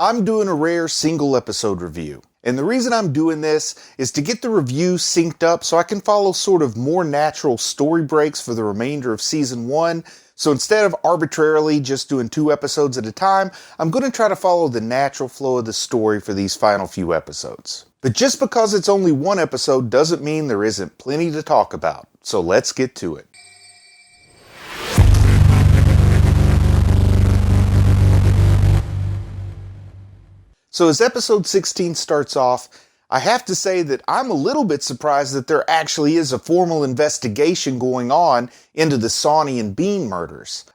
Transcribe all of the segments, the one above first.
I'm doing a rare single episode review. And the reason I'm doing this is to get the review synced up so I can follow sort of more natural story breaks for the remainder of season 1. So instead of arbitrarily just doing 2 episodes at a time, I'm going to try to follow the natural flow of the story for these final few episodes. But just because it's only 1 episode doesn't mean there isn't plenty to talk about. So let's get to it. So as episode 16 starts off, I have to say that I'm a little bit surprised that there actually is a formal investigation going on into the Sawney and Bean murders.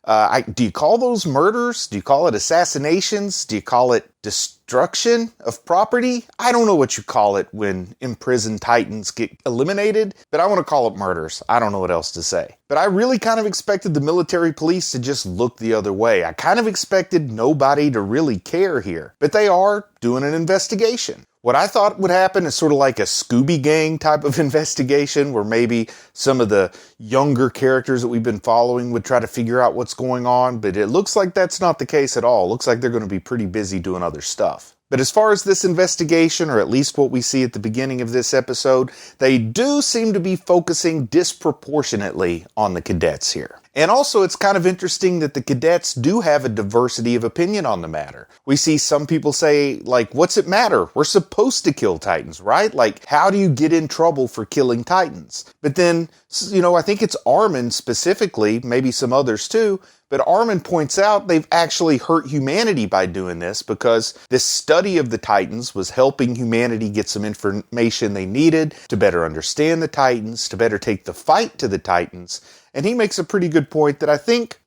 Do you call those murders? Do you call it assassinations? Do you call it destruction of property? I don't know what you call it when imprisoned Titans get eliminated, but I want to call it murders. I don't know what else to say. But I really kind of expected the military police to just look the other way. I kind of expected nobody to really care here, but they are doing an investigation. What I thought would happen is sort of like a Scooby Gang type of investigation where maybe some of the younger characters that we've been following would try to figure out what's going on, but it looks like that's not the case at all. It looks like they're going to be pretty busy doing other stuff. But as far as this investigation, or at least what we see at the beginning of this episode, they do seem to be focusing disproportionately on the cadets here. And also, it's kind of interesting that the cadets do have a diversity of opinion on the matter. We see some people say, like, what's it matter? We're supposed to kill Titans, right? Like, how do you get in trouble for killing Titans? But then, I think it's Armin specifically, maybe some others too, but Armin points out they've actually hurt humanity by doing this because this study of the Titans was helping humanity get some information they needed to better understand the Titans, to better take the fight to the Titans. And he makes a pretty good point that I think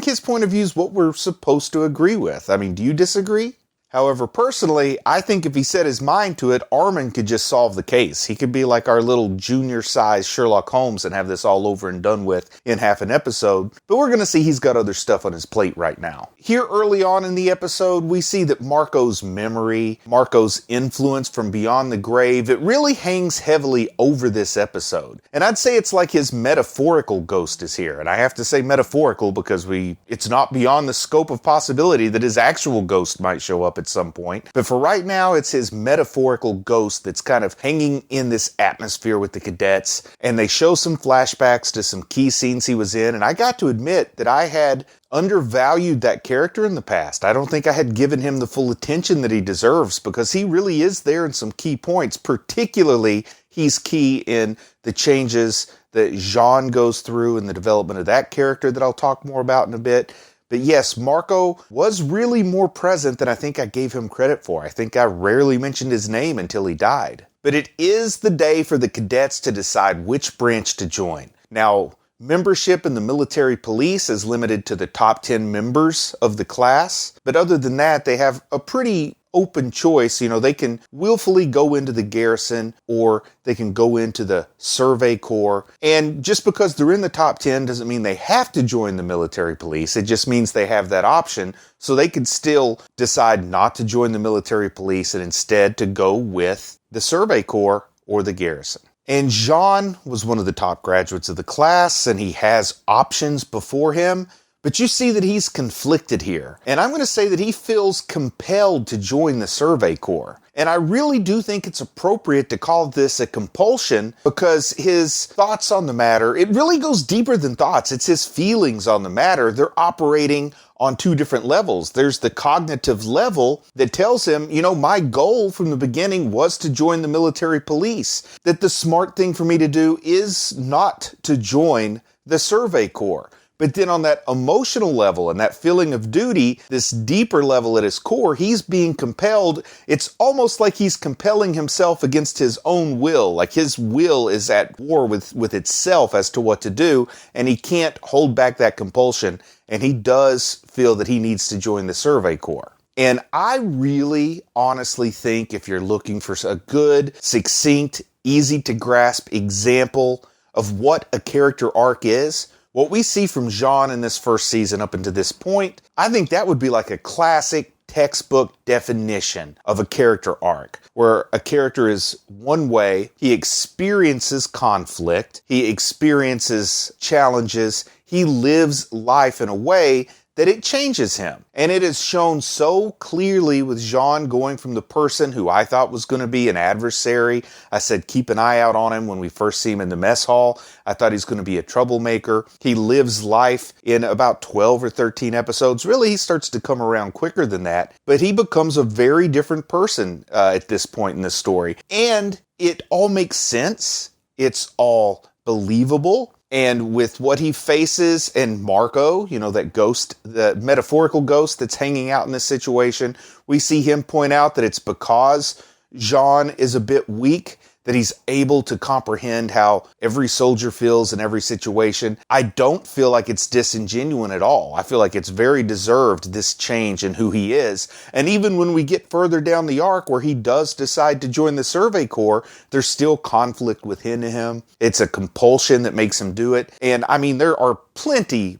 his point of view is what we're supposed to agree with. I mean, do you disagree? However, personally, I think if he set his mind to it, Armin could just solve the case. He could be like our little junior-sized Sherlock Holmes and have this all over and done with in half an episode. But we're going to see he's got other stuff on his plate right now. Here early on in the episode, we see that Marco's memory, Marco's influence from beyond the grave, it really hangs heavily over this episode. And I'd say it's like his metaphorical ghost is here. And I have to say metaphorical because it's not beyond the scope of possibility that his actual ghost might show up at some point. But for right now, it's his metaphorical ghost that's kind of hanging in this atmosphere with the cadets. And they show some flashbacks to some key scenes he was in. And I got to admit that I had undervalued that character in the past. I don't think I had given him the full attention that he deserves because he really is there in some key points. Particularly, he's key in the changes that Jean goes through and the development of that character that I'll talk more about in a bit. But yes, Marco was really more present than I think I gave him credit for. I think I rarely mentioned his name until he died. But it is the day for the cadets to decide which branch to join. Now, membership in the military police is limited to the top 10 members of the class. But other than that, they have a pretty open choice. They can willfully go into the garrison or they can go into the survey corps. And just because they're in the top 10 doesn't mean they have to join the military police. It just means they have that option. So they could still decide not to join the military police and instead to go with the survey corps or the garrison. And Jean was one of the top graduates of the class and he has options before him. But you see that he's conflicted here. And I'm going to say that he feels compelled to join the Survey Corps. And I really do think it's appropriate to call this a compulsion because his thoughts on the matter, it really goes deeper than thoughts. It's his feelings on the matter. They're operating on 2 different levels. There's the cognitive level that tells him, my goal from the beginning was to join the military police. That the smart thing for me to do is not to join the Survey Corps. But then on that emotional level and that feeling of duty, this deeper level at his core, he's being compelled. It's almost like he's compelling himself against his own will. Like his will is at war with itself as to what to do. And he can't hold back that compulsion. And he does feel that he needs to join the Survey Corps. And I really honestly think if you're looking for a good, succinct, easy to grasp example of what a character arc is, what we see from Jean in this first season up until this point, I think that would be like a classic textbook definition of a character arc, where a character is one way, he experiences conflict, he experiences challenges, he lives life in a way that it changes him. And it is shown so clearly with Jean going from the person who I thought was going to be an adversary. I said keep an eye out on him when we first see him in the mess hall. I thought he's going to be a troublemaker. He lives life in about 12 or 13 episodes. Really, he starts to come around quicker than that. But he becomes a very different person at this point in the story. And it all makes sense. It's all believable. And with what he faces and Marco, that ghost, the metaphorical ghost that's hanging out in this situation, we see him point out that it's because Jean is a bit weak that he's able to comprehend how every soldier feels in every situation. I don't feel like it's disingenuous at all. I feel like it's very deserved, this change in who he is. And even when we get further down the arc where he does decide to join the Survey Corps, there's still conflict within him. It's a compulsion that makes him do it. And I mean, there are plenty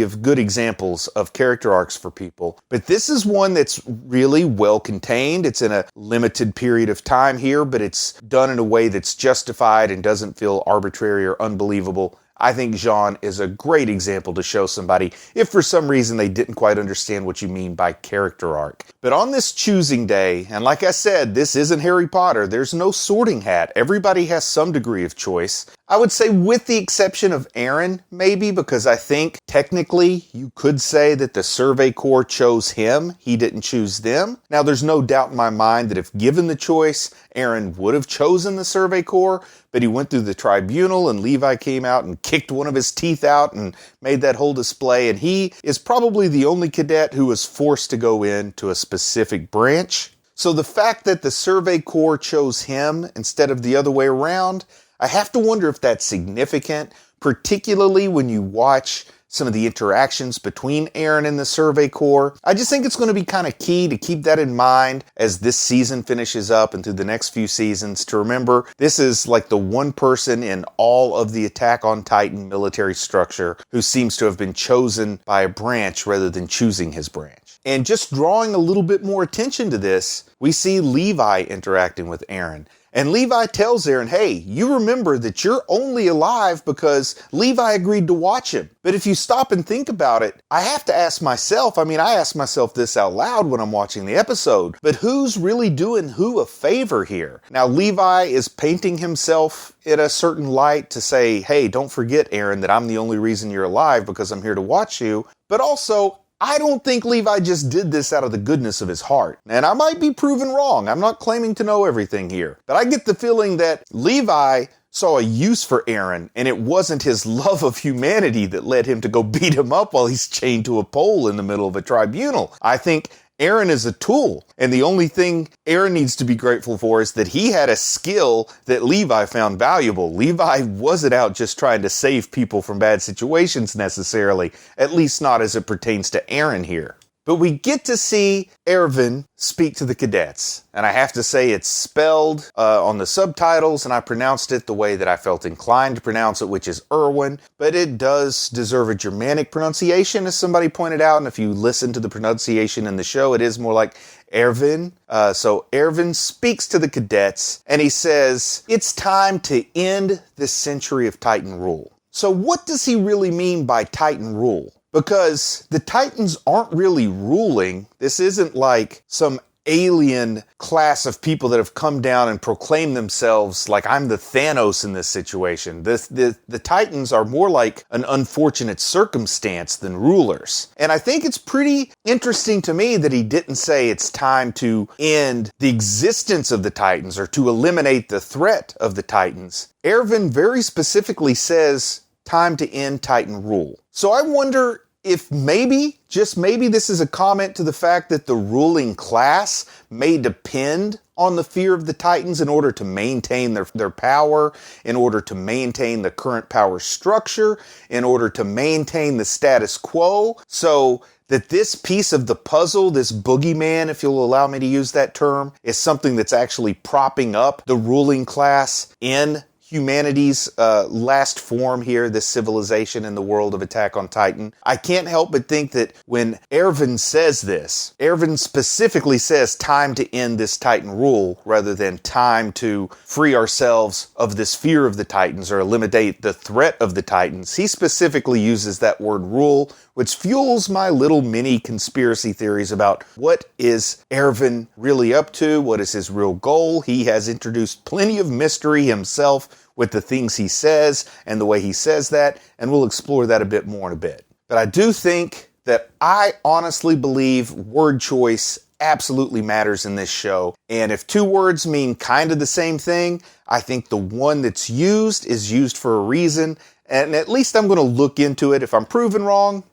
of good examples of character arcs for people. But this is one that's really well contained. It's in a limited period of time here, but it's done in a way that's justified and doesn't feel arbitrary or unbelievable. I think Jean is a great example to show somebody if for some reason they didn't quite understand what you mean by character arc. But on this choosing day, and like I said, this isn't Harry Potter, there's no sorting hat. Everybody has some degree of choice. I would say with the exception of Aaron, maybe, because I think technically you could say that the Survey Corps chose him. He didn't choose them. Now, there's no doubt in my mind that if given the choice, Aaron would have chosen the Survey Corps, but he went through the tribunal and Levi came out and kicked one of his teeth out and made that whole display. And he is probably the only cadet who was forced to go into a specific branch. So the fact that the Survey Corps chose him instead of the other way around, I have to wonder if that's significant, particularly when you watch some of the interactions between Aaron and the Survey Corps. I just think it's going to be kind of key to keep that in mind as this season finishes up and through the next few seasons, to remember this is like the one person in all of the Attack on Titan military structure who seems to have been chosen by a branch rather than choosing his branch. And just drawing a little bit more attention to this, we see Levi interacting with Aaron. And Levi tells Aaron, hey, you remember that you're only alive because Levi agreed to watch him. But if you stop and think about it, I have to ask myself, I ask myself this out loud when I'm watching the episode, but who's really doing who a favor here? Now, Levi is painting himself in a certain light to say, hey, don't forget, Aaron, that I'm the only reason you're alive because I'm here to watch you. But also, I don't think Levi just did this out of the goodness of his heart. And I might be proven wrong. I'm not claiming to know everything here. But I get the feeling that Levi saw a use for Aaron, and it wasn't his love of humanity that led him to go beat him up while he's chained to a pole in the middle of a tribunal. I think Aaron is a tool, and the only thing Aaron needs to be grateful for is that he had a skill that Levi found valuable. Levi wasn't out just trying to save people from bad situations necessarily, at least not as it pertains to Aaron here. But we get to see Erwin speak to the cadets. And I have to say it's spelled on the subtitles, and I pronounced it the way that I felt inclined to pronounce it, which is Erwin. But it does deserve a Germanic pronunciation, as somebody pointed out. And if you listen to the pronunciation in the show, it is more like Erwin. So Erwin speaks to the cadets, and he says, it's time to end this century of Titan rule. So what does he really mean by Titan rule? Because the Titans aren't really ruling. This isn't like some alien class of people that have come down and proclaimed themselves like I'm the Thanos in this situation. The Titans are more like an unfortunate circumstance than rulers. And I think it's pretty interesting to me that he didn't say it's time to end the existence of the Titans or to eliminate the threat of the Titans. Erwin very specifically says time to end Titan rule. So I wonder if maybe, just maybe, this is a comment to the fact that the ruling class may depend on the fear of the Titans in order to maintain their power, in order to maintain the current power structure, in order to maintain the status quo. So that this piece of the puzzle, this boogeyman, if you'll allow me to use that term, is something that's actually propping up the ruling class in humanity's last form here, this civilization in the world of Attack on Titan. I can't help but think that when Erwin says this, Erwin specifically says time to end this Titan rule rather than time to free ourselves of this fear of the Titans or eliminate the threat of the Titans. He specifically uses that word rule, which fuels my little mini conspiracy theories about what is Erwin really up to, what is his real goal. He has introduced plenty of mystery himself with the things he says and the way he says that, and we'll explore that a bit more in a bit. But I do think that I honestly believe word choice absolutely matters in this show. And if two words mean kind of the same thing, I think the one that's used is used for a reason. And at least I'm going to look into it. If I'm proven wrong,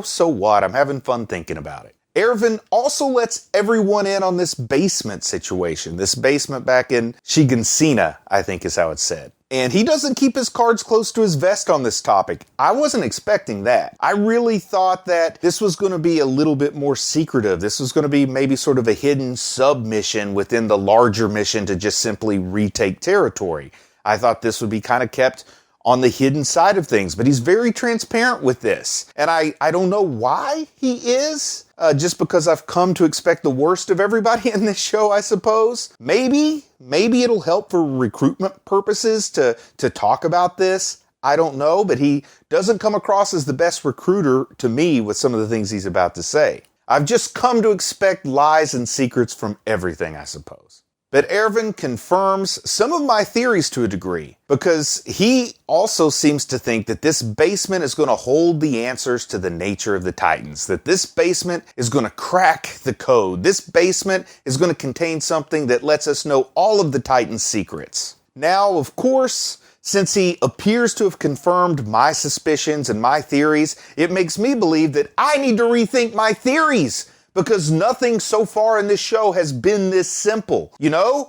so what? I'm having fun thinking about it. Erwin also lets everyone in on this basement situation. This basement back in Shigansina, I think is how it's said. And he doesn't keep his cards close to his vest on this topic. I wasn't expecting that. I really thought that this was going to be a little bit more secretive. This was going to be maybe sort of a hidden sub-mission within the larger mission to just simply retake territory. I thought this would be kind of kept on the hidden side of things, but he's very transparent with this. And I don't know why he is, just because I've come to expect the worst of everybody in this show, I suppose. Maybe it'll help for recruitment purposes to talk about this. I don't know, but he doesn't come across as the best recruiter to me with some of the things he's about to say. I've just come to expect lies and secrets from everything, I suppose. But Erwin confirms some of my theories to a degree, because he also seems to think that this basement is going to hold the answers to the nature of the Titans, that this basement is going to crack the code. This basement is going to contain something that lets us know all of the Titans' secrets. Now, of course, since he appears to have confirmed my suspicions and my theories, it makes me believe that I need to rethink my theories, because nothing so far in this show has been this simple,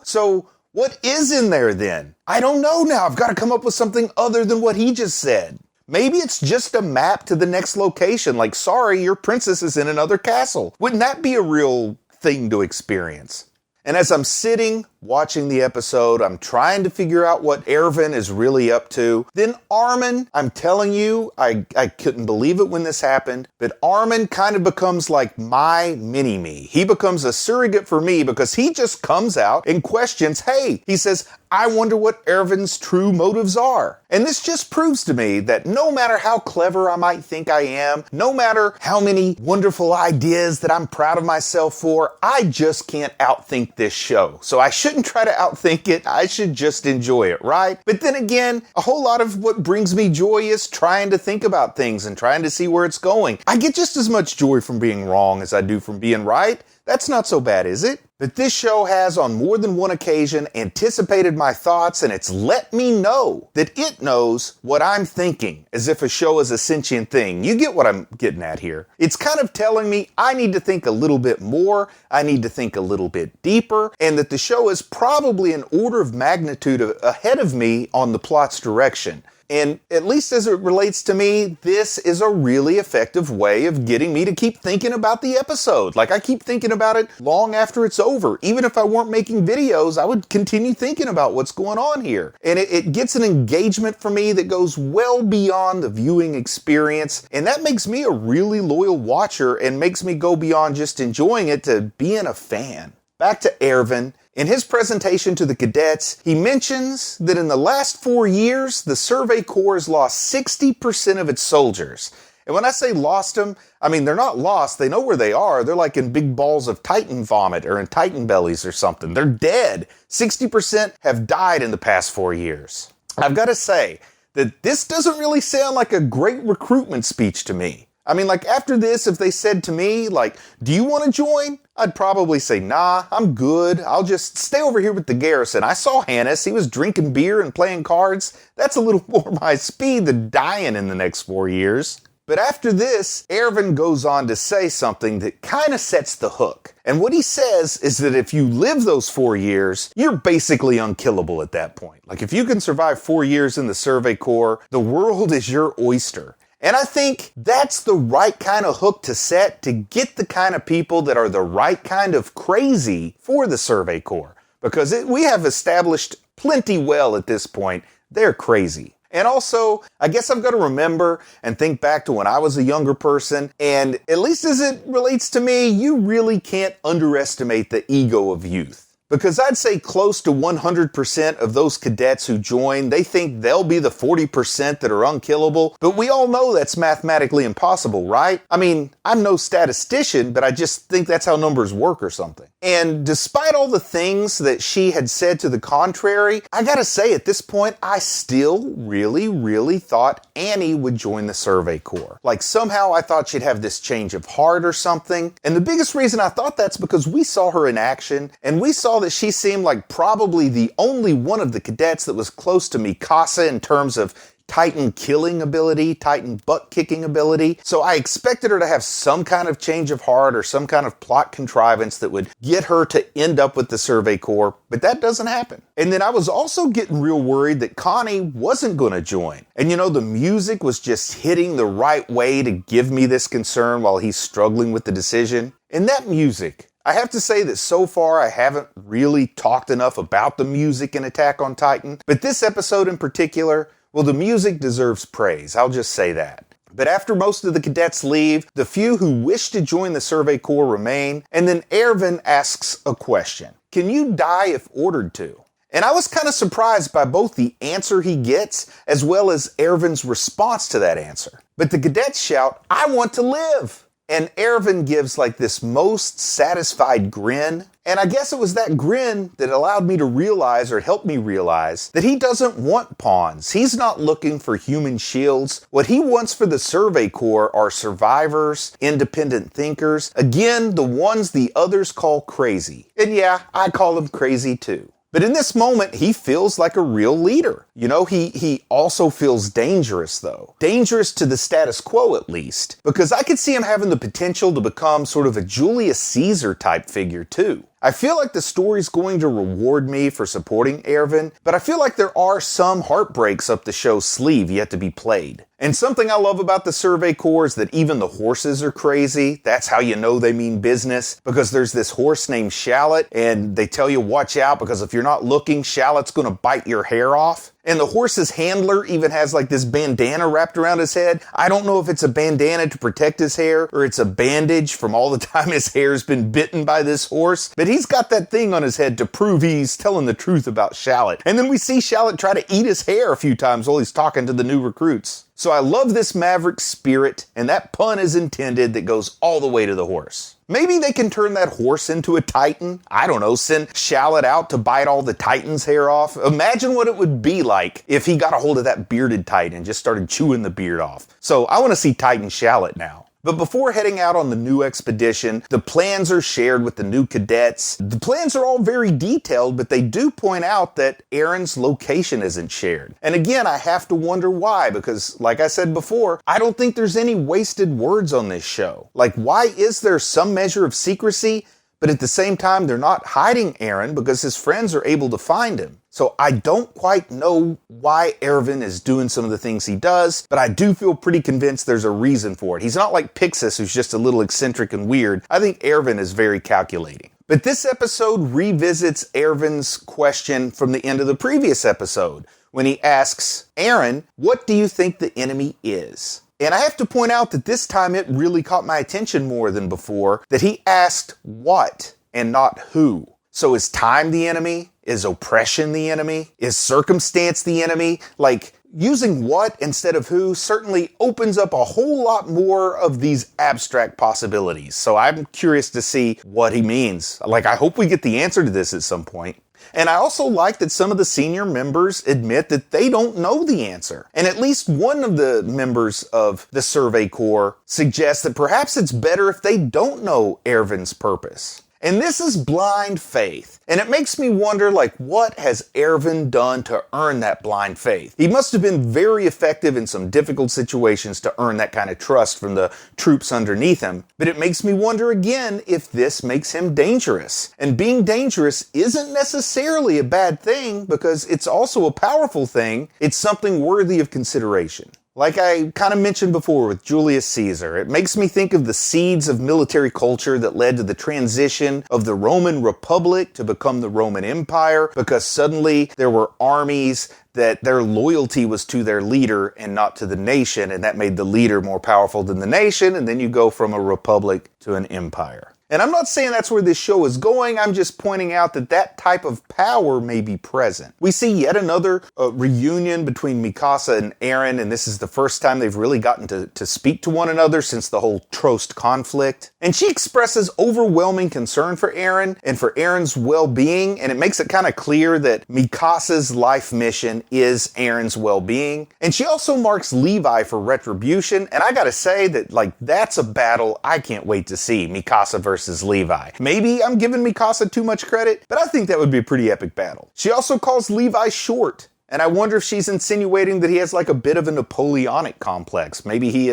So what is in there then? I don't know now. I've got to come up with something other than what he just said. Maybe it's just a map to the next location, like, sorry, your princess is in another castle. Wouldn't that be a real thing to experience? And as I'm sitting, watching the episode, I'm trying to figure out what Erwin is really up to. Then Armin, I'm telling you, I couldn't believe it when this happened, but Armin kind of becomes like my mini-me. He becomes a surrogate for me because he just comes out and questions, he says, I wonder what Erwin's true motives are. And this just proves to me that no matter how clever I might think I am, no matter how many wonderful ideas that I'm proud of myself for, I just can't outthink this show. So I shouldn't try to outthink it. I should just enjoy it, right? But then again, a whole lot of what brings me joy is trying to think about things and trying to see where it's going. I get just as much joy from being wrong as I do from being right. That's not so bad, is it? But this show has on more than one occasion anticipated my thoughts, and it's let me know that it knows what I'm thinking, as if a show is a sentient thing. You get what I'm getting at here. It's kind of telling me I need to think a little bit more, I need to think a little bit deeper, and that the show is probably an order of magnitude ahead of me on the plot's direction. And at least as it relates to me, this is a really effective way of getting me to keep thinking about the episode. Like, I keep thinking about it long after it's over. Even if I weren't making videos, I would continue thinking about what's going on here. And it gets an engagement for me that goes well beyond the viewing experience. And that makes me a really loyal watcher and makes me go beyond just enjoying it to being a fan. Back to Erwin. In his presentation to the cadets, he mentions that in the last 4 years, the Survey Corps has lost 60% of its soldiers. And when I say lost them, I mean they're not lost, they know where they are. They're like in big balls of Titan vomit or in Titan bellies or something. They're dead. 60% have died in the past 4 years. I've got to say that this doesn't really sound like a great recruitment speech to me. I mean, like, after this, if they said to me, like, do you want to join? I'd probably say, nah, I'm good. I'll just stay over here with the garrison. I saw Hannes. He was drinking beer and playing cards. That's a little more my speed than dying in the next 4 years. But after this, Erwin goes on to say something that kind of sets the hook. And what he says is that if you live those 4 years, you're basically unkillable at that point. Like, if you can survive 4 years in the Survey Corps, the world is your oyster. And I think that's the right kind of hook to set to get the kind of people that are the right kind of crazy for the Survey Corps. Because we have established plenty well at this point, they're crazy. And also, I guess I've got to remember and think back to when I was a younger person, and at least as it relates to me, you really can't underestimate the ego of youth. Because I'd say close to 100% of those cadets who join, they think they'll be the 40% that are unkillable, but we all know that's mathematically impossible, right? I mean, I'm no statistician, but I just think that's how numbers work or something. And despite all the things that she had said to the contrary, I gotta say at this point, I still really thought Annie would join the Survey Corps. Like somehow I thought she'd have this change of heart or something. And the biggest reason I thought that's because we saw her in action, and we saw that she seemed like probably the only one of the cadets that was close to Mikasa in terms of Titan killing ability, Titan butt kicking ability. So I expected her to have some kind of change of heart or some kind of plot contrivance that would get her to end up with the Survey Corps, but that doesn't happen. And then I was also getting real worried that Connie wasn't going to join. And the music was just hitting the right way to give me this concern while he's struggling with the decision. And that music, I have to say that so far I haven't really talked enough about the music in Attack on Titan, but this episode in particular, well, the music deserves praise, I'll just say that. But after most of the cadets leave, the few who wish to join the Survey Corps remain, and then Erwin asks a question. Can you die if ordered to? And I was kind of surprised by both the answer he gets, as well as Erwin's response to that answer. But the cadets shout, "I want to live!" And Erwin gives like this most satisfied grin. And I guess it was that grin that allowed me to realize, or helped me realize, that he doesn't want pawns. He's not looking for human shields. What he wants for the Survey Corps are survivors, independent thinkers. Again, the ones the others call crazy. And yeah, I call him crazy too. But in this moment, he feels like a real leader. He also feels dangerous, though. Dangerous to the status quo, at least. Because I could see him having the potential to become sort of a Julius Caesar type figure, too. I feel like the story's going to reward me for supporting Erwin, but I feel like there are some heartbreaks up the show's sleeve yet to be played. And something I love about the Survey Corps is that even the horses are crazy. That's how you know they mean business, because there's this horse named Shallot, and they tell you watch out because if you're not looking, Shallot's gonna bite your hair off. And the horse's handler even has like this bandana wrapped around his head. I don't know if it's a bandana to protect his hair or it's a bandage from all the time his hair's been bitten by this horse. But he's got that thing on his head to prove he's telling the truth about Shallot. And then we see Shallot try to eat his hair a few times while he's talking to the new recruits. So I love this Maverick spirit, and that pun is intended that goes all the way to the horse. Maybe they can turn that horse into a Titan. I don't know, send Shallot out to bite all the Titan's hair off. Imagine what it would be like if he got a hold of that bearded Titan and just started chewing the beard off. So I want to see Titan Shallot now. But before heading out on the new expedition, the plans are shared with the new cadets. The plans are all very detailed, but they do point out that Eren's location isn't shared. And again, I have to wonder why, because like I said before, I don't think there's any wasted words on this show. Like, why is there some measure of secrecy, but at the same time they're not hiding Eren because his friends are able to find him? So I don't quite know why Erwin is doing some of the things he does, but I do feel pretty convinced there's a reason for it. He's not like Pixis, who's just a little eccentric and weird. I think Erwin is very calculating. But this episode revisits Erwin's question from the end of the previous episode, when he asks, Eren, what do you think the enemy is? And I have to point out that this time it really caught my attention more than before, that he asked what and not who. So is time the enemy? Is oppression the enemy? Is circumstance the enemy? Like, using what instead of who certainly opens up a whole lot more of these abstract possibilities. So I'm curious to see what he means. Like, I hope we get the answer to this at some point. And I also like that some of the senior members admit that they don't know the answer. And at least one of the members of the Survey Corps suggests that perhaps it's better if they don't know Erwin's purpose. And this is blind faith. And it makes me wonder, like, what has Erwin done to earn that blind faith? He must have been very effective in some difficult situations to earn that kind of trust from the troops underneath him. But it makes me wonder again if this makes him dangerous. And being dangerous isn't necessarily a bad thing, because it's also a powerful thing. It's something worthy of consideration. Like I kind of mentioned before with Julius Caesar, it makes me think of the seeds of military culture that led to the transition of the Roman Republic to become the Roman Empire, because suddenly there were armies that their loyalty was to their leader and not to the nation, and that made the leader more powerful than the nation, and then you go from a republic to an empire. And I'm not saying that's where this show is going, I'm just pointing out that that type of power may be present. We see yet another reunion between Mikasa and Eren, and this is the first time they've really gotten to speak to one another since the whole Trost conflict. And she expresses overwhelming concern for Eren and for Eren's well-being, and it makes it kind of clear that Mikasa's life mission is Eren's well-being. And she also marks Levi for retribution, and I gotta say that, like, that's a battle I can't wait to see, Mikasa versus Levi. Maybe I'm giving Mikasa too much credit, but I think that would be a pretty epic battle. She also calls Levi short, and I wonder if she's insinuating that he has like a bit of a Napoleonic complex. Maybe he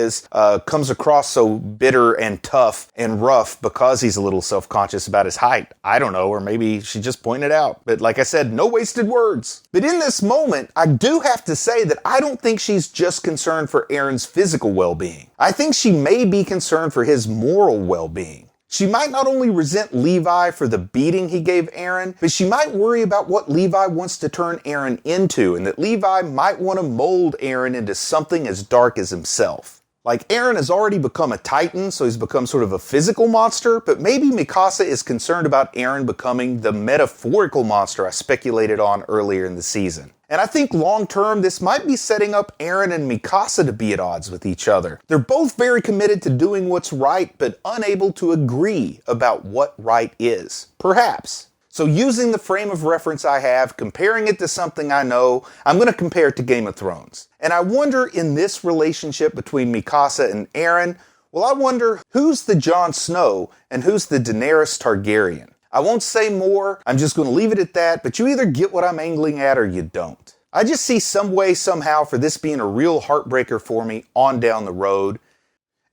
comes across so bitter and tough and rough because he's a little self-conscious about his height. I don't know, or maybe she just pointed out. But like I said, no wasted words. But in this moment, I do have to say that I don't think she's just concerned for Eren's physical well-being. I think she may be concerned for his moral well-being. She might not only resent Levi for the beating he gave Eren, but she might worry about what Levi wants to turn Eren into, and that Levi might want to mold Eren into something as dark as himself. Like, Eren has already become a Titan, so he's become sort of a physical monster, but maybe Mikasa is concerned about Eren becoming the metaphorical monster I speculated on earlier in the season. And I think long-term, this might be setting up Eren and Mikasa to be at odds with each other. They're both very committed to doing what's right, but unable to agree about what right is. Perhaps. So using the frame of reference I have, comparing it to something I know, I'm going to compare it to Game of Thrones. And I wonder, in this relationship between Mikasa and Eren, I wonder who's the Jon Snow and who's the Daenerys Targaryen. I won't say more, I'm just going to leave it at that, but you either get what I'm angling at or you don't. I just see some way, somehow, for this being a real heartbreaker for me on down the road.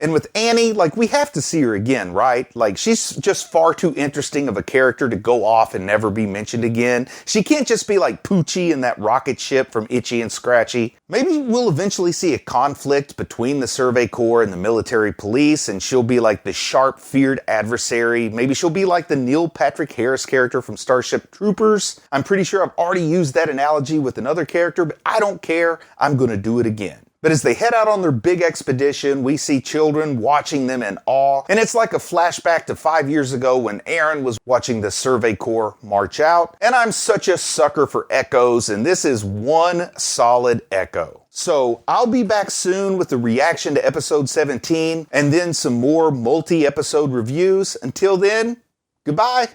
And with Annie, like, we have to see her again, right? Like, she's just far too interesting of a character to go off and never be mentioned again. She can't just be like Poochie in that rocket ship from Itchy and Scratchy. Maybe we'll eventually see a conflict between the Survey Corps and the military police, and she'll be like the sharp, feared adversary. Maybe she'll be like the Neil Patrick Harris character from Starship Troopers. I'm pretty sure I've already used that analogy with another character, but I don't care. I'm gonna do it again. But as they head out on their big expedition, we see children watching them in awe. And it's like a flashback to 5 years ago when Eren was watching the Survey Corps march out. And I'm such a sucker for echoes, and this is one solid echo. So I'll be back soon with the reaction to episode 17, and then some more multi-episode reviews. Until then, goodbye.